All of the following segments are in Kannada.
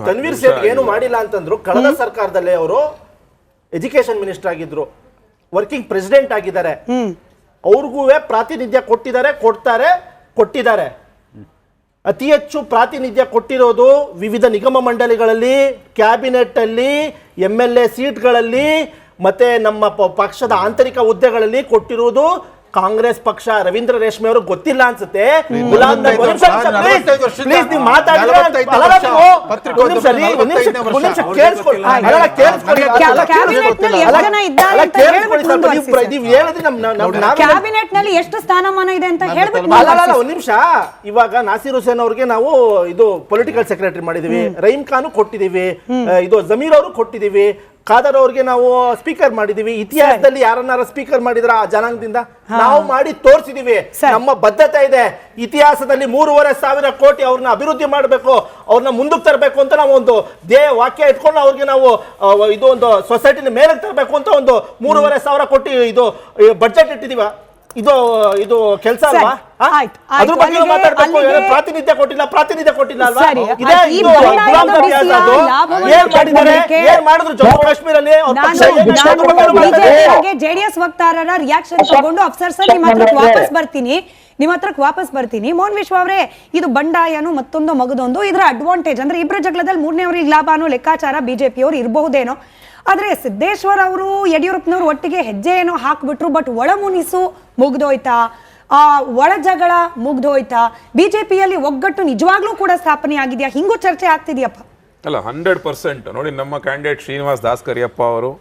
ತನ್ವೀರ್ ಸೇಠ್ ಏನು ಮಾಡಿಲ್ಲ ಅಂತಂದ್ರು. ಕಳೆದ ಸರ್ಕಾರದಲ್ಲಿ ಅವರು ಎಜುಕೇಶನ್ ಮಿನಿಸ್ಟರ್ ಆಗಿದ್ರು, ವರ್ಕಿಂಗ್ ಪ್ರೆಸಿಡೆಂಟ್ ಆಗಿದ್ದಾರೆ, ಅವ್ರಿಗೂ ಪ್ರಾತಿನಿಧ್ಯ ಕೊಟ್ಟಿದ್ದಾರೆ. ಅತಿ ಹೆಚ್ಚು ಪ್ರಾತಿನಿಧ್ಯ ಕೊಟ್ಟಿರೋದು ವಿವಿಧ ನಿಗಮ ಮಂಡಳಿಗಳಲ್ಲಿ, ಕ್ಯಾಬಿನೆಟ್ ಅಲ್ಲಿ, MLA ಸೀಟ್ಗಳಲ್ಲಿ, ಮತ್ತೆ ನಮ್ಮ ಪಕ್ಷದ ಆಂತರಿಕ ಹುದ್ದೆಗಳಲ್ಲಿ ಕೊಟ್ಟಿರುವುದು ಕಾಂಗ್ರೆಸ್ ಪಕ್ಷ. ರವೀಂದ್ರ ರೇಷ್ಮೆ ಅವರು ಗೊತ್ತಿಲ್ಲ ಅನ್ಸುತ್ತೆ. ಕ್ಯಾಬಿನೆಟ್ ನಲ್ಲಿ ಎಷ್ಟು ಸ್ಥಾನಮಾನ ಇದೆ ಅಂತ ಹೇಳ್ಬೇಕು. ಒಂದ್ ನಿಮಿಷ, ಇವಾಗ ನಾಸೀರ್ ಹುಸೇನ್ ಅವ್ರಿಗೆ ನಾವು ಇದು ಪೊಲಿಟಿಕಲ್ ಸೆಕ್ರೆಟರಿ ಮಾಡಿದೀವಿ, ರಹೀಂ ಖಾನ್ ಕೊಟ್ಟಿದೀವಿ, ಇದು ಜಮೀರ್ ಅವರು ಕೊಟ್ಟಿದೀವಿ, ಖಾದರ್ ಅವ್ರಿಗೆ ನಾವು ಸ್ಪೀಕರ್ ಮಾಡಿದೀವಿ. ಇತಿಹಾಸದಲ್ಲಿ ಯಾರನ್ನಾರ ಸ್ಪೀಕರ್ ಮಾಡಿದ್ರ ಆ ಜನಾಂಗದಿಂದ? ನಾವು ಮಾಡಿ ತೋರಿಸಿದೀವಿ. ನಮ್ಮ ಬದ್ಧತೆ ಇದೆ. ಇತಿಹಾಸದಲ್ಲಿ 3,500 ಕೋಟಿ ಅವ್ರನ್ನ ಅಭಿವೃದ್ಧಿ ಮಾಡಬೇಕು, ಅವ್ರನ್ನ ಮುಂದಕ್ಕೆ ತರಬೇಕು ಅಂತ ನಾವು ಒಂದು ವಾಕ್ಯ ಇಟ್ಕೊಂಡು ಅವ್ರಿಗೆ ನಾವು ಇದು ಒಂದು ಸೊಸೈಟಿನ ಮೇಲೆ ತರಬೇಕು ಅಂತ ಒಂದು 3,500 ಕೋಟಿ ಇದು ಬಡ್ಜೆಟ್ ಇಟ್ಟಿದೀವ. ಇದು ಕೆಲಸ ಅಲ್ವಾ? ಅದ್ರ ಬಗ್ಗೆ ಮಾತಾಡ್ಬೇಕು. ಪ್ರಾತಿನಿಧ್ಯ ಕೊಟ್ಟಿಲ್ಲ ಅಲ್ವಾ? ಏನ್ ಮಾಡಿದ್ರು ಜಮ್ಮು ಕಾಶ್ಮೀರಲ್ಲಿ? ಜೆಡಿಎಸ್ ವಕ್ತಾರರ ರಿಯಾಕ್ಷನ್ ತಗೊಂಡು ಅಫ್ಸರ್ಸ್ ನಿಮ್ಮ ಹತ್ರಕ್ಕೆ ವಾಪಸ್ ಬರ್ತೀನಿ. ಮೋಹನ್ ವಿಶ್ವ ಅವರೇ, ಇದು ಬಂಡಾಯನು ಮತ್ತೊಂದು ಮಗದೊಂದು, ಇದರ ಅಡ್ವಾಂಟೇಜ್ ಅಂದ್ರೆ ಇಬ್ಬರ ಜಗಳದಲ್ಲಿ ಮೂರನೇವ್ರಿಗೆ ಲಾಭ ಅನ್ನೋ ಲೆಕ್ಕಾಚಾರ ಬಿಜೆಪಿಯವರು ಇರಬಹುದೇನೋ. ಆದ್ರೆ ಸಿದ್ದೇಶ್ವರ್ ಅವರು ಯಡಿಯೂರಪ್ಪನವರು ಒಟ್ಟಿಗೆ ಹೆಜ್ಜೆ ಏನೋ ಹಾಕ್ಬಿಟ್ರು, ಬಟ್ ಒಳ ಮುನಿಸು ಮುಗ್ದೋಯ್ತಾ, ಆ ಒಳ ಜಗಳ ಮುಗ್ದೋಯ್ತಾ? ಬಿಜೆಪಿಯಲ್ಲಿ ಒಗ್ಗಟ್ಟು ನಿಜವಾಗ್ಲೂ ಕೂಡ ಸ್ಥಾಪನೆ ಆಗಿದೆಯಾ? ಹಿಂಗೂ ಚರ್ಚೆ ಆಗ್ತಿದ್ಯಪ್ಪ. ಅಲ್ಲ, 100% ನೋಡಿ, ನಮ್ಮ ಕ್ಯಾಂಡಿಡೇಟ್ ಶ್ರೀನಿವಾಸ್ ದಾಸ್ ಕರಿಯಪ್ಪ ಅವರು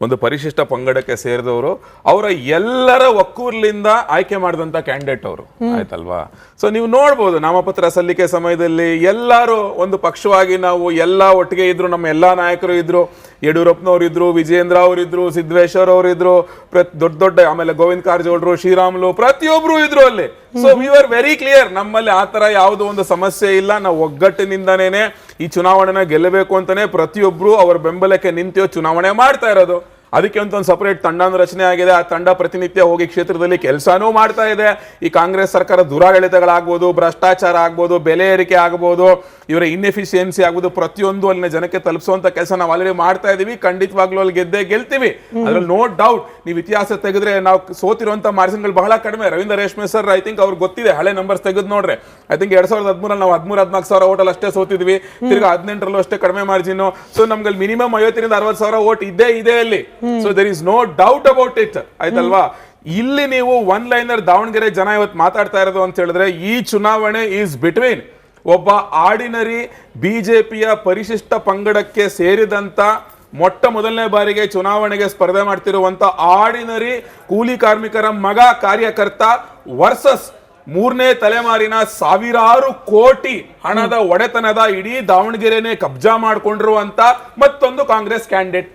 ಒಂದು ಪರಿಶಿಷ್ಟ ಪಂಗಡಕ್ಕೆ ಸೇರಿದವರು, ಅವರ ಎಲ್ಲರ ಒಕ್ಕೂರ್ಲಿಂದ ಆಯ್ಕೆ ಮಾಡಿದಂತ ಕ್ಯಾಂಡಿಡೇಟ್ ಅವರು, ಆಯ್ತಲ್ವಾ? ಸೊ ನೀವು ನೋಡ್ಬೋದು, ನಾಮಪತ್ರ ಸಲ್ಲಿಕೆ ಸಮಯದಲ್ಲಿ ಎಲ್ಲರೂ ಒಂದು ಪಕ್ಷವಾಗಿ ನಾವು ಎಲ್ಲ ಒಟ್ಟಿಗೆ ಇದ್ರು, ನಮ್ಮ ಎಲ್ಲಾ ನಾಯಕರು ಇದ್ರು, ಯಡಿಯೂರಪ್ಪನವ್ರು ಇದ್ರು, ವಿಜಯೇಂದ್ರ ಅವರಿದ್ರು, ಸಿದ್ದೇಶ್ವರ್ ಅವರಿದ್ರು, ದೊಡ್ಡ ಆಮೇಲೆ ಗೋವಿಂದ ಕಾರಜೋಳರು, ಶ್ರೀರಾಮುಲು, ಪ್ರತಿಯೊಬ್ರು ಇದ್ರು ಅಲ್ಲಿ. So we are very clear, ನಮ್ಮಲ್ಲಿ ಆತರ ಯಾವುದೋ ಒಂದು ಸಮಸ್ಯೆ ಇಲ್ಲ. ನಾವು ಒಗ್ಗಟ್ಟಿನಿಂದನೇ ಈ ಚುನಾವಣೆನ ಗೆಲ್ಲಬೇಕು ಅಂತಾನೆ ಪ್ರತಿಯೊಬ್ರು ಅವರ ಬೆಂಬಲಕ್ಕೆ ನಿಂತು ಚುನಾವಣೆ ಮಾಡ್ತಾ ಇರೋದು. ಅದಕ್ಕೆ ಅಂತ ಒಂದು ಸಪರೇಟ್ ತಂಡನ ರಚನೆ ಆಗಿದೆ. ಆ ತಂಡ ಪ್ರತಿನಿತ್ಯ ಹೋಗಿ ಕ್ಷೇತ್ರದಲ್ಲಿ ಕೆಲಸನೂ ಮಾಡ್ತಾ ಇದೆ. ಈ ಕಾಂಗ್ರೆಸ್ ಸರ್ಕಾರ ದುರಾಡಳಿತಗಳಾಗ್ಬೋದು, ಭ್ರಷ್ಟಾಚಾರ ಆಗ್ಬೋದು, ಬೆಲೆ ಏರಿಕೆ ಆಗ್ಬೋದು, ಇವರ ಇನ್ಎಫಿಷಿಯನ್ಸಿ ಆಗ್ಬೋದು, ಪ್ರತಿಯೊಂದು ಅಲ್ಲಿನ ಜನಕ್ಕೆ ತಲುಪಿಸುವಂತ ಕೆಲಸ ನಾವು ಆಲ್ರೆಡಿ ಮಾಡ್ತಾ ಇದೀವಿ. ಖಂಡಿತವಾಗ್ಲೂ ಅಲ್ಲಿ ಗೆಲ್ತೀವಿ, ಅದ್ರಲ್ಲಿ ನೋ ಡೌಟ್. ನೀವು ಇತಿಹಾಸ ತೆಗೆದ್ರೆ ನಾವು ಸೋತಿರುವಂತ ಮಾರ್ಜಿನ್ಗಳು ಬಹಳ ಕಡಿಮೆ. ರವೀಂದ್ರ ರೇಷ್ಮೆ ಸರ್ ಐ ಥಿಂಕ್ ಅವ್ರಿಗೆ ಗೊತ್ತಿದೆ, ಹಳೆ ನಂಬರ್ಸ್ ತೆಗೆದು ನೋಡ್ರೆ ಐ ಥಿಂಕ್ 2013 ನಾವು 13-14 ಸಾವಿರ ಓಟಲ್ಲಿ ಅಷ್ಟೇ ಸೋತಿದ್ವಿ. ತಿರ್ಗಾ 18ರಲ್ಲೂ ಅಷ್ಟೇ ಕಡಿಮೆ ಮಾರ್ಜಿನ್. ಸೊ ನಮ್ಗೆ ಮಿನಿಮಮ್ 50-60 ಸಾವಿರ ಓಟ್ ಇದೆ ಅಲ್ಲಿ. So there is no doubt about it, ಆಯ್ತಲ್ವಾ? ಇಲ್ಲಿ ನೀವು ಒನ್ ಲೈನರ್ ದಾವಣಗೆರೆ ಜನ ಇವತ್ತು ಮಾತಾಡ್ತಾ ಇರೋದು ಅಂತ ಹೇಳಿದ್ರೆ, ಈ ಚುನಾವಣೆ ಈಸ್ ಬಿಟ್ವೀನ್ ಒಬ್ಬ ಆರ್ಡಿನರಿ ಬಿಜೆಪಿಯ ಪರಿಶಿಷ್ಟ ಪಂಗಡಕ್ಕೆ ಸೇರಿದಂತ ಮೊದಲನೇ ಬಾರಿಗೆ ಚುನಾವಣೆಗೆ ಸ್ಪರ್ಧೆ ಮಾಡ್ತಿರುವಂತ ಆರ್ಡಿನರಿ ಕೂಲಿ ಕಾರ್ಮಿಕರ ಮಗ ಕಾರ್ಯಕರ್ತ ವರ್ಸಸ್ 3ನೇ ತಲೆಮಾರಿನ ಸಾವಿರಾರು ಕೋಟಿ ಹಣದ ಒಡೆತನದ ಇಡೀ ದಾವಣಗೆರೆನೇ ಕಬ್ಜಾ ಮಾಡ್ಕೊಂಡಿರುವಂತ ಮತ್ತೊಂದು ಕಾಂಗ್ರೆಸ್ ಕ್ಯಾಂಡಿಡೇಟ್.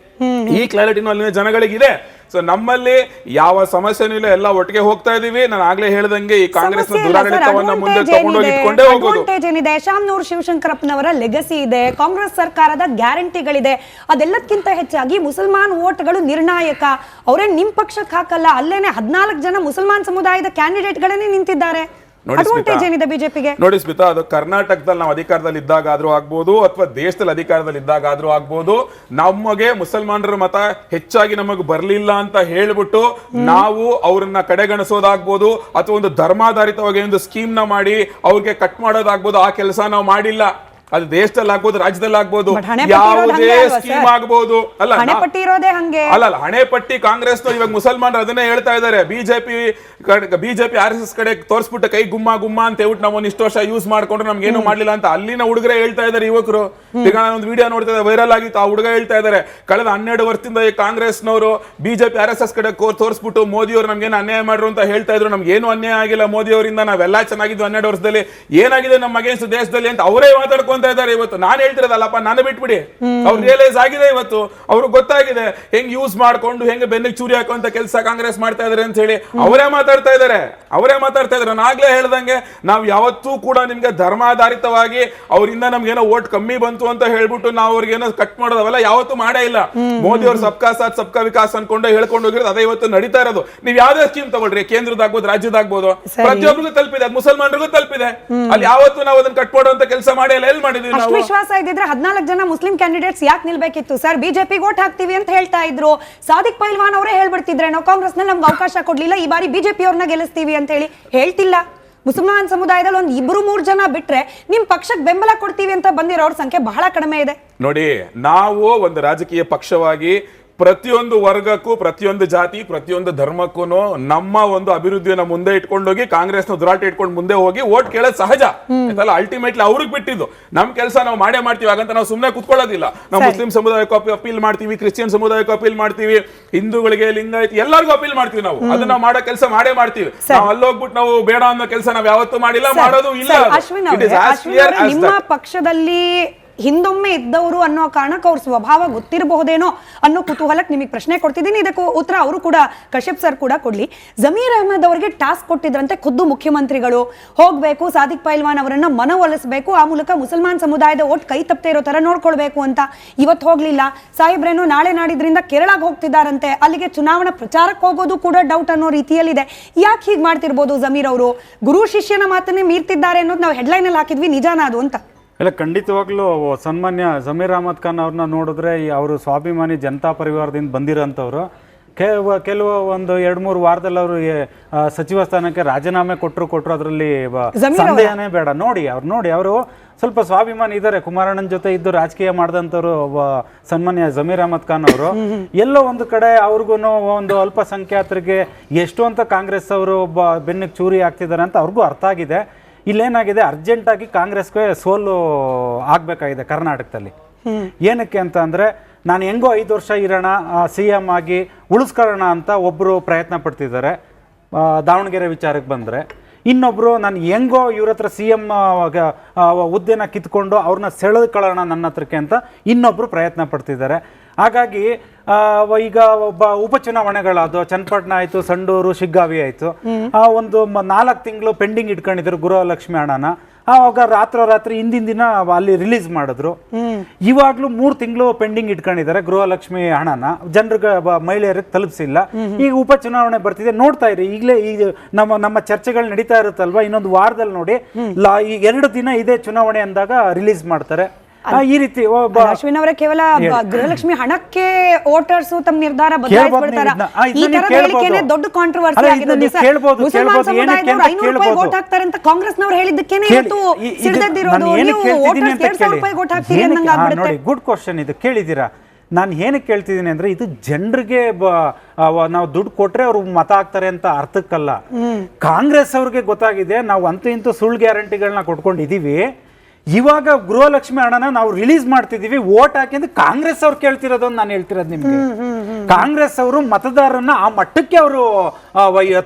ಈ ಕ್ಲಾರಿಟಿನೂ ಅಲ್ಲಿನ ಜನಗಳಿಗಿದೆ. ಸೊ ನಮ್ಮಲ್ಲಿ ಯಾವ ಸಮಸ್ಯೆನೂ ಇಲ್ಲ, ಎಲ್ಲ ಒಟ್ಟಿಗೆ ಹೋಗ್ತಾ ಇದೀವಿ. ನಾನು ಆಗ್ಲೇ ಹೇಳ್ದಂಗೆ ಈ ಕಾಂಗ್ರೆಸ್ ದುರಾಡಳಿತವನ್ನ ಮುಂದೆ ತಗೊಂಡೋಗಿ ಇಟ್ಕೊಂಡೇ ಹೋಗೋದು. ಏನಿದೆ, ಶಾಮನೂರು ಶಿವಶಂಕರಪ್ಪನವರ ಲೆಗಸಿ ಇದೆ, ಕಾಂಗ್ರೆಸ್ ಸರ್ಕಾರದ ಗ್ಯಾರಂಟಿಗಳಿದೆ. ಅದೆಲ್ಲದಕ್ಕಿಂತ ಹೆಚ್ಚಾಗಿ ಮುಸಲ್ಮಾನ್ ವೋಟ್ಗಳು ನಿರ್ಣಾಯಕ. ಅವರೇ ನಿಮ್ ಪಕ್ಷಕ್ಕೆ ಹಾಕಲ್ಲ, ಅಲ್ಲೇನೆ 14 ಜನ ಮುಸಲ್ಮಾನ್ ಸಮುದಾಯದ ಕ್ಯಾಂಡಿಡೇಟ್ಗಳನ್ನೇ ನಿಂತಿದ್ದಾರೆ. ನೋಡಿ ಸ್ಮಿತಾ, ಅದು ಕರ್ನಾಟಕದಲ್ಲಿ ನಾವು ಅಧಿಕಾರದಲ್ಲಿ ಇದ್ದಾಗಾದ್ರೂ ಆಗ್ಬೋದು, ಅಥವಾ ದೇಶದಲ್ಲಿ ಅಧಿಕಾರದಲ್ಲಿ ಇದ್ದಾಗಾದ್ರೂ ಆಗ್ಬೋದು, ನಮಗೆ ಮುಸಲ್ಮಾನರ ಮತ ಹೆಚ್ಚಾಗಿ ನಮಗೆ ಬರ್ಲಿಲ್ಲ ಅಂತ ಹೇಳ್ಬಿಟ್ಟು ನಾವು ಅವ್ರನ್ನ ಕಡೆಗಣಿಸೋದಾಗ್ಬೋದು, ಅಥವಾ ಒಂದು ಧರ್ಮಾಧಾರಿತವಾಗಿ ಒಂದು ಸ್ಕೀಮ್ ನ ಮಾಡಿ ಅವ್ರಿಗೆ ಕಟ್ ಮಾಡೋದಾಗ್ಬೋದು. ಆ ಕೆಲಸ ನಾವು ಮಾಡಿಲ್ಲ. ಅದು ದೇಶದಲ್ಲಿ ಆಗ್ಬೋದು, ರಾಜ್ಯದಲ್ಲಿ ಆಗ್ಬೋದು, ಯಾವುದೇ ಸ್ಕೀಮ್ ಆಗ್ಬೋದು. ಅಲ್ಲ ಹಣೆ ಪಟ್ಟಿ ಕಾಂಗ್ರೆಸ್ ಇವಾಗ ಮುಸಲ್ಮಾನರು ಅದನ್ನೇ ಹೇಳ್ತಾ ಇದ್ದಾರೆ. ಬಿಜೆಪಿ RSS ಕಡೆ ತೋರಿಸ್ಬಿಟ್ಟು ಕೈ ಗುಮ್ಮ ಅಂತ ಹೇಳ್ಬಿಟ್ಟು ನಾವು ಇಷ್ಟು ವರ್ಷ ಯೂಸ್ ಮಾಡ್ಕೊಂಡ್ರೆ ನಮ್ಗೆ ಏನು ಮಾಡ್ಲಿಲ್ಲ ಅಂತ ಅಲ್ಲಿನ ಹುಡುಗರೇ ಹೇಳ್ತಾ ಇದ್ದಾರೆ, ಯುವಕರು. ಈಗ ನಾನೊಂದು ವಿಡಿಯೋ ನೋಡ್ತಾ ಇದ್ದೆ, ವೈರಲ್ ಆಗಿತ್ತು. ಆ ಹುಡುಗ ಹೇಳ್ತಾ ಇದ್ದಾರೆ, ಕಳೆದ 12 ವರ್ಷದಿಂದ ಈ ಕಾಂಗ್ರೆಸ್ನವರು ಬಿಜೆಪಿ RSS ಕಡೆ ತೋರಿಸ್ಬಿಟ್ಟು ಮೋದಿ ಅವರು ನಮ್ಗೇನು ಅನ್ಯಾಯ ಮಾಡ್ರು ಅಂತ ಹೇಳ್ತಾ ಇದ್ರು. ನಮ್ಗೆ ಏನು ಅನ್ಯಾಯ ಆಗಿಲ್ಲ ಮೋದಿ ಅವರಿಂದ, ನಾವೆಲ್ಲಾ ಚೆನ್ನಾಗಿದ್ದು 12 ವರ್ಷದಲ್ಲಿ. ಏನಾಗಿದೆ ನಮ್ಮ ಅಗೇನ್ಸ್ಟ್ ದೇಶದಲ್ಲಿ ಅಂತ ಅವರೇ ಮಾತಾಡ್ಕೊಂಡು ಇದ್ದಾರೆ. ಇವತ್ತು ನಾನು ಹೇಳ್ತಿರೋದಲ್ಲಪ್ಪ, ನಾನು ಬಿಟ್ಬಿಡಿ. ಅವ್ರು ರಿಯಲೈಸ್ ಆಗಿದೆ, ಇವತ್ತು ಅವ್ರಿಗೆ ಗೊತ್ತಾಗಿದೆ ಹೆಂಗ್ ಯೂಸ್ ಮಾಡ್ಕೊಂಡು ಹೆಂಗ್ ಬೆನ್ನಿಗೆ ಚೂರಿ ಹಾಕುವಂತ ಕೆಲಸ ಕಾಂಗ್ರೆಸ್ ಮಾಡ್ತಾ ಇದಾರೆ ಅಂತ ಹೇಳಿ ಅವರೇ ಮಾತಾಡ್ತಾ ಇದ್ದಾರೆ. ನಾನು ಆಗ್ಲೇ ಹೇಳ್ದಂಗೆ, ನಾವು ಯಾವತ್ತೂ ಕೂಡ ನಿಮ್ಗೆ ಧರ್ಮಾಧಾರಿತವಾಗಿ ಅವರಿಂದ ನಮ್ಗೇನೋ ಓಟ್ ಕಮ್ಮಿ ಬಂತು ಅಂತ ಹೇಳ್ಬಿಟ್ಟು ನಾವು ಅವ್ರಿಗೇನೋ ಕಟ್ ಮಾಡೋದವೆಲ್ಲ ಯಾವತ್ತೂ ಮಾಡೇ ಇಲ್ಲ. ಮೋದಿ ಅವ್ರು ಸಬ್ಕಾ ಸಾಥ್ ಸಬ್ಕಾ ವಿಕಾಸ್ ಅನ್ಕೊಂಡು ಹೇಳ್ಕೊಂಡು ಹೋಗಿರೋದು ಅದೇ ಇವತ್ತು ನಡೀತಾ ಇರೋದು. ನೀವು ಯಾವ್ದೇ ಸ್ಕೀಮ್ ತಗೊಳ್ರಿ, ಕೇಂದ್ರದಾಗ್ಬೋದು, ರಾಜ್ಯದಾಗ್ಬೋದು, ಪ್ರತಿಯೊಬ್ಬರಿಗೂ ತಲುಪಿದೆ, ಅದು ಮುಸಲ್ಮಾನರಿಗೂ ತಲುಪಿದೆ. ಅಲ್ಲಿ ಯಾವತ್ತೂ ನಾವು ಅದನ್ನ ಕಟ್ ಮಾಡುವಂತ ಕೆಲಸ ಮಾಡೇ ಇಲ್ಲ. ಎಲ್ಲಿ ಮಾಡಿದೀವಿ ಅಷ್ಟು ನಾವು. ವಿಶ್ವಾಸ ಇದ್ದಿದ್ರೆ 14 ಜನ ಮುಸ್ಲಿಂ ಕ್ಯಾಂಡಿಡೇಟ್ಸ್ ಯಾಕೆ ನಿಲ್ಬೇಕಿತ್ತು ಸರ್? ಬಿಜೆಪಿ ವೋಟ್ ಹಾಕ್ತೀವಿ ಅಂತ ಹೇಳ್ತಾ ಇದ್ರು. ಸಾದಿಕ್ ಪೈಲ್ವಾನ್ ಅವರೇ ಹೇಳ್ಬಿಡ್ತಿದ್ರೆ ನಾವು ಕಾಂಗ್ರೆಸ್ ನಲ್ಲಿ ನಮ್ಗೆ ಅವಕಾಶ ಕೊಡ್ಲಿಲ್ಲ, ಈ ಬಾರಿ ಬಿಜೆಪಿ ಅವ್ರನ್ನ ಗೆಲ್ಲಿಸ್ತೀವಿ ಅಂತ ಹೇಳಿ ಹೇಳ್ತಿಲ್ಲ. ಮುಸಲ್ಮಾನ್ ಸಮುದಾಯದಲ್ಲಿ ಒಂದು 2-3 ಜನ ಬಿಟ್ರೆ ನಿಮ್ ಪಕ್ಷಕ್ಕೆ ಬೆಂಬಲ ಕೊಡ್ತೀವಿ ಅಂತ ಬಂದಿರೋರ ಸಂಖ್ಯೆ ಬಹಳ ಕಡಿಮೆ ಇದೆ. ನೋಡಿ, ನಾವು ಒಂದು ರಾಜಕೀಯ ಪಕ್ಷವಾಗಿ ಪ್ರತಿಯೊಂದು ವರ್ಗಕ್ಕೂ, ಪ್ರತಿಯೊಂದು ಜಾತಿ, ಪ್ರತಿಯೊಂದು ಧರ್ಮಕ್ಕೂ ನಮ್ಮ ಒಂದು ಅಭಿವೃದ್ಧಿಯನ್ನ ಮುಂದೆ ಇಟ್ಕೊಂಡೋಗಿ ಕಾಂಗ್ರೆಸ್ನ ದುರಾಟ ಇಟ್ಕೊಂಡು ಮುಂದೆ ಹೋಗಿ ಓಟ್ ಕೇಳೋದು ಸಹಜ ಆಯ್ತಲ್ಲ. ಅಲ್ಟಿಮೇಟ್ಲಿ ಅವ್ರಿಗೆ ಬಿಟ್ಟಿದ್ದು, ನಮ್ ಕೆಲಸ ನಾವು ಮಾಡೇ ಮಾಡ್ತೀವಿ. ಹಾಗಂತ ನಾವು ಸುಮ್ಮನೆ ಕುತ್ಕೊಳ್ಳೋದಿಲ್ಲ. ನಾವು ಮುಸ್ಲಿಂ ಸಮುದಾಯಕ್ಕೂ ಅಪೀಲ್ ಮಾಡ್ತೀವಿ, ಕ್ರಿಶ್ಚಿಯನ್ ಸಮುದಾಯಕ್ಕೂ ಅಪೀಲ್ ಮಾಡ್ತೀವಿ, ಹಿಂದೂಗಳಿಗೆ, ಲಿಂಗಾಯತ್ ಎಲ್ಲರಿಗೂ ಅಪೀಲ್ ಮಾಡ್ತೀವಿ. ನಾವು ಅದನ್ನ ಮಾಡೋ ಕೆಲಸ ಮಾಡೇ ಮಾಡ್ತೀವಿ. ನಾವು ಅಲ್ಲೋಗ್ಬಿಟ್ಟು ನಾವು ಬೇಡ ಅನ್ನೋ ಕೆಲಸ ನಾವು ಯಾವತ್ತೂ ಮಾಡಿಲ್ಲ, ಮಾಡೋದು ಇಲ್ಲ. ಅಶ್ವಿನ್ ಅವರೇ, ನಿಮ್ಮ ಪಕ್ಷದಲ್ಲಿ ಹಿಂದೊಮ್ಮೆ ಇದ್ದವರು ಅನ್ನೋ ಕಾರಣಕ್ಕೆ ಅವ್ರ ಸ್ವಭಾವ ಗೊತ್ತಿರಬಹುದೇನೋ ಅನ್ನೋ ಕುತೂಹಲಕ್ಕೆ ನಿಮಗೆ ಪ್ರಶ್ನೆ ಕೊಡ್ತಿದ್ದೀನಿ. ಇದಕ್ಕೂ ಉತ್ತರ ಅವರು ಕೂಡ, ಕಶ್ಯಪ್ ಸರ್ ಕೂಡ ಕೊಡ್ಲಿ. ಜಮೀರ್ ಅಹ್ಮದ್ ಅವರಿಗೆ ಟಾಸ್ಕ್ ಕೊಟ್ಟಿದ್ರಂತೆ ಖುದ್ದು ಮುಖ್ಯಮಂತ್ರಿಗಳು, ಹೋಗ್ಬೇಕು ಸಾದಿಕ್ ಪೈಲ್ವಾನ್ ಅವರನ್ನ ಮನವೊಲಿಸಬೇಕು, ಆ ಮೂಲಕ ಮುಸಲ್ಮಾನ್ ಸಮುದಾಯದ ಓಟ್ ಕೈ ತಪ್ಪದೇ ಇರೋ ತರ ನೋಡ್ಕೊಳ್ಬೇಕು ಅಂತ. ಇವತ್ತು ಹೋಗ್ಲಿಲ್ಲ. ಸಾಹೇಬ್ರೇನು ನಾಳೆ ನಾಡಿದ್ರಿಂದ ಕೇರಳಕ್ಕೆ ಹೋಗ್ತಿದ್ದಾರಂತೆ, ಅಲ್ಲಿಗೆ ಚುನಾವಣಾ ಪ್ರಚಾರಕ್ಕೆ ಹೋಗೋದು ಕೂಡ ಡೌಟ್ ಅನ್ನೋ ರೀತಿಯಲ್ಲಿದೆ. ಯಾಕೆ ಹೀಗೆ ಮಾಡ್ತಿರ್ಬೋದು ಜಮೀರ್ ಅವರು? ಗುರು ಶಿಷ್ಯನ ಮಾತನ್ನೇ ಮೀರ್ತಿದ್ದಾರೆ ಅನ್ನೋದು ನಾವು ಹೆಡ್ಲೈನ್ ಅಲ್ಲಿ ಹಾಕಿದ್ವಿ, ನಿಜಾನ ಅದು ಅಂತ? ಇಲ್ಲ, ಖಂಡಿತವಾಗ್ಲೂ ಸನ್ಮಾನ್ಯ ಜಮೀರ್ ಅಹಮದ್ ಖಾನ್ ಅವ್ರನ್ನ ನೋಡಿದ್ರೆ ಅವರು ಸ್ವಾಭಿಮಾನಿ ಜನತಾ ಪರಿವಾರದಿಂದ ಬಂದಿರೋಂಥವ್ರು. ಕೆಲವು ಒಂದು 2-3 ವಾರದಲ್ಲಿ ಅವರು ಸಚಿವ ಸ್ಥಾನಕ್ಕೆ ರಾಜೀನಾಮೆ ಕೊಟ್ಟರು ಅದರಲ್ಲಿ ಸಂದೇಹನೇ ಬೇಡ. ನೋಡಿ ಅವರು ಸ್ವಲ್ಪ ಸ್ವಾಭಿಮಾನಿ ಇದ್ದಾರೆ. ಕುಮಾರಣ್ಣನ ಜೊತೆ ಇದ್ದು ರಾಜಕೀಯ ಮಾಡಿದಂಥವ್ರು ಸನ್ಮಾನ್ಯ ಜಮೀರ್ ಅಹಮದ್ ಖಾನ್ ಅವರು. ಎಲ್ಲೋ ಒಂದು ಕಡೆ ಅವ್ರಿಗೂ ಒಂದು ಅಲ್ಪಸಂಖ್ಯಾತರಿಗೆ ಎಷ್ಟು ಅಂತ ಕಾಂಗ್ರೆಸ್ ಅವರು ಬೆನ್ನಿಗೆ ಚೂರಿ ಆಗ್ತಿದ್ದಾರೆ ಅಂತ ಅವ್ರಿಗೂ ಅರ್ಥ ಆಗಿದೆ. ಇಲ್ಲೇನಾಗಿದೆ, ಅರ್ಜೆಂಟಾಗಿ ಕಾಂಗ್ರೆಸ್ಗೆ ಸೋಲು ಆಗಬೇಕಾಗಿದೆ ಕರ್ನಾಟಕದಲ್ಲಿ. ಏನಕ್ಕೆ ಅಂತ ಅಂದರೆ, ನಾನು ಹೆಂಗೋ 5 ವರ್ಷ ಇರೋಣ, CM ಆಗಿ ಉಳಿಸ್ಕೊಳ್ಳೋಣ ಅಂತ ಒಬ್ಬರು ಪ್ರಯತ್ನ ಪಡ್ತಿದ್ದಾರೆ ದಾವಣಗೆರೆ ವಿಚಾರಕ್ಕೆ ಬಂದರೆ. ಇನ್ನೊಬ್ಬರು ನಾನು ಹೆಂಗೋ ಇವ್ರ ಹತ್ರ CM ಹುದ್ದೆನ ಕಿತ್ಕೊಂಡು ಅವ್ರನ್ನ ಸೆಳೆದುಕೊಳ್ಳೋಣ ನನ್ನ ಹತ್ರಕ್ಕೆ ಅಂತ ಇನ್ನೊಬ್ಬರು ಪ್ರಯತ್ನ ಪಡ್ತಿದ್ದಾರೆ. ಹಾಗಾಗಿ ಈಗ ಉಪಚುನಾವಣೆಗಳಾದವು, ಚನ್ನಪಟ್ಟಣ ಆಯಿತು, ಸಂಡೂರು, ಶಿಗ್ಗಾವಿ ಆಯಿತು. ಒಂದು 4 ತಿಂಗಳು ಪೆಂಡಿಂಗ್ ಇಟ್ಕೊಂಡಿದ್ರು ಗೃಹಲಕ್ಷ್ಮಿ ಹಣನ. ಆವಾಗ ರಾತ್ರಿ ಹಿಂದಿನ ದಿನ ಅಲ್ಲಿ ರಿಲೀಸ್ ಮಾಡಿದ್ರು. ಇವಾಗ್ಲೂ 3 ತಿಂಗಳು ಪೆಂಡಿಂಗ್ ಇಟ್ಕೊಂಡಿದ್ದಾರೆ ಗೃಹಲಕ್ಷ್ಮಿ ಹಣನ, ಜನರಿಗೆ ಮಹಿಳೆಯರಿಗೆ ತಲುಪಿಸಿಲ್ಲ. ಈಗ ಉಪಚುನಾವಣೆ ಬರ್ತಿದೆ, ನೋಡ್ತಾ ಇರಿ. ಈಗಲೇ ಈಗ ನಮ್ಮ ಚರ್ಚೆಗಳು ನಡೀತಾ ಇರುತ್ತಲ್ವಾ, ಇನ್ನೊಂದು ವಾರದಲ್ಲಿ ನೋಡಿ ಈಗ 2 ದಿನ ಇದೇ ಚುನಾವಣೆ ಅಂದಾಗ ರಿಲೀಸ್ ಮಾಡ್ತಾರೆ. ಈ ರೀತಿ ಅಶ್ವಿನ್ ಅವರೇ, ಕೇವಲ ಗೃಹಲಕ್ಷ್ಮಿ ಹಣಕ್ಕೆ ವೋಟರ್ಸ್ ತಮ್ಮ ನಿರ್ಧಾರ ಬದಲಾಯಿಸ್ಬಿಡ್ತಾರ? ಈ ತರ ಹೇಳಿಕೆನೆ ದೊಡ್ಡ ಕಾಂಟ್ರವರ್ಸಿ ಆಗಿರೋದು ಸರ್. ಮುಸಲ್ಮಾನ್ ಸಮುದಾಯದವರು 500 ರೂಪಾಯಿ ವೋಟ್ ಹಾಕ್ತಾರೆ ಅಂತ ಕಾಂಗ್ರೆಸ್ನವರು ಹೇಳಿದ್ದಕ್ಕೇನೆ ಇವತ್ತು ಸಿಡಿದೆದ್ದಿರೋದು. ನೀವು ವೋಟರ್ಸ್ 200 ರೂಪಾಯಿ ವೋಟ್ ಹಾಕ್ತೀರಿ ಅನ್ನಂಗೆ ಆಗ್ಬಿಡುತ್ತೆ. ನೋಡಿ, ಗುಡ್ ಕ್ವಶನ್ ಇದು ಕೇಳಿದ್ದೀರಾ. ನಾನು ಏನಕ್ಕೆ ಕೇಳ್ತಿದ್ದೀನಿ ಅಂದ್ರೆ, ಇದು ಜನರಿಗೆ ನಾವು ದುಡ್ಡು ಕೊಟ್ರೆ ಅವ್ರು ಮತ ಹಾಕ್ತಾರೆ ಅಂತ ಅರ್ಥಕ್ಕಲ್ಲ. ಕಾಂಗ್ರೆಸ್ ಅವ್ರಿಗೆ ಗೊತ್ತಾಗಿದೆ ನಾವು ಅಂತೂ ಇಂತೂ ಸುಳ್ಳು ಗ್ಯಾರಂಟಿಗಳನ್ನ ಕೊಟ್ಕೊಂಡಿದೀವಿ. ಇವಾಗ ಗೃಹಲಕ್ಷ್ಮಿ ಹಣನ ನಾವು ರಿಲೀಸ್ ಮಾಡ್ತಿದೀವಿ, ವೋಟ್ ಹಾಕಿ ಅಂತ ಕಾಂಗ್ರೆಸ್ ಅವ್ರು ಕೇಳ್ತಿರೋದು. ನಾನು ಹೇಳ್ತಿರೋದು ನಿಮ್ಗೆ, ಕಾಂಗ್ರೆಸ್ ಅವರು ಮತದಾರರನ್ನ ಆ ಮಟ್ಟಕ್ಕೆ ಅವರು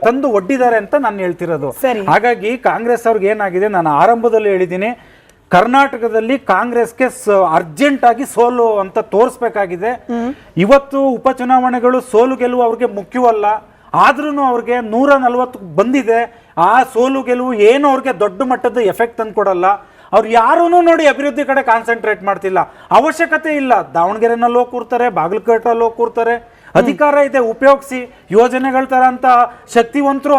ತಂದು ಒಡ್ಡಿದ್ದಾರೆ ಅಂತ ನಾನು ಹೇಳ್ತಿರೋದು. ಹಾಗಾಗಿ ಕಾಂಗ್ರೆಸ್ ಅವ್ರಿಗೆ ಏನಾಗಿದೆ, ನಾನು ಆರಂಭದಲ್ಲಿ ಹೇಳಿದ್ದೀನಿ, ಕರ್ನಾಟಕದಲ್ಲಿ ಕಾಂಗ್ರೆಸ್ಗೆ ಅರ್ಜೆಂಟ್ ಆಗಿ ಸೋಲು ಅಂತ ತೋರಿಸ್ಬೇಕಾಗಿದೆ. ಇವತ್ತು ಉಪಚುನಾವಣೆಗಳು ಸೋಲು ಗೆಲುವು ಅವ್ರಿಗೆ ಮುಖ್ಯವಲ್ಲ. ಆದ್ರೂ ಅವ್ರಿಗೆ 140 ಬಂದಿದೆ. ಆ ಸೋಲು ಗೆಲುವು ಏನು ಅವ್ರಿಗೆ ದೊಡ್ಡ ಮಟ್ಟದ ಎಫೆಕ್ಟ್ ತಂದ್ಕೊಡಲ್ಲ. ಅವ್ರು ಯಾರೂ ನೋಡಿ ಅಭಿವೃದ್ಧಿ ಕಡೆ ಕಾನ್ಸಂಟ್ರೇಟ್ ಮಾಡ್ತಿಲ್ಲ, ಅವಶ್ಯಕತೆ ಇಲ್ಲ. ದಾವಣಗೆರೆನಲ್ಲಿ ಹೋಗಿ ಕೂರ್ತಾರೆ, ಬಾಗಲಕೋಟೆಯಲ್ಲಿ ಹೋಗಿ ಕೂರ್ತಾರೆ. ಅಧಿಕಾರ ಇದೆ, ಉಪಯೋಗಿಸಿ. ಯೋಜನೆಗಳ ತರ ಅಂತ ಶಕ್ತಿವಂತರು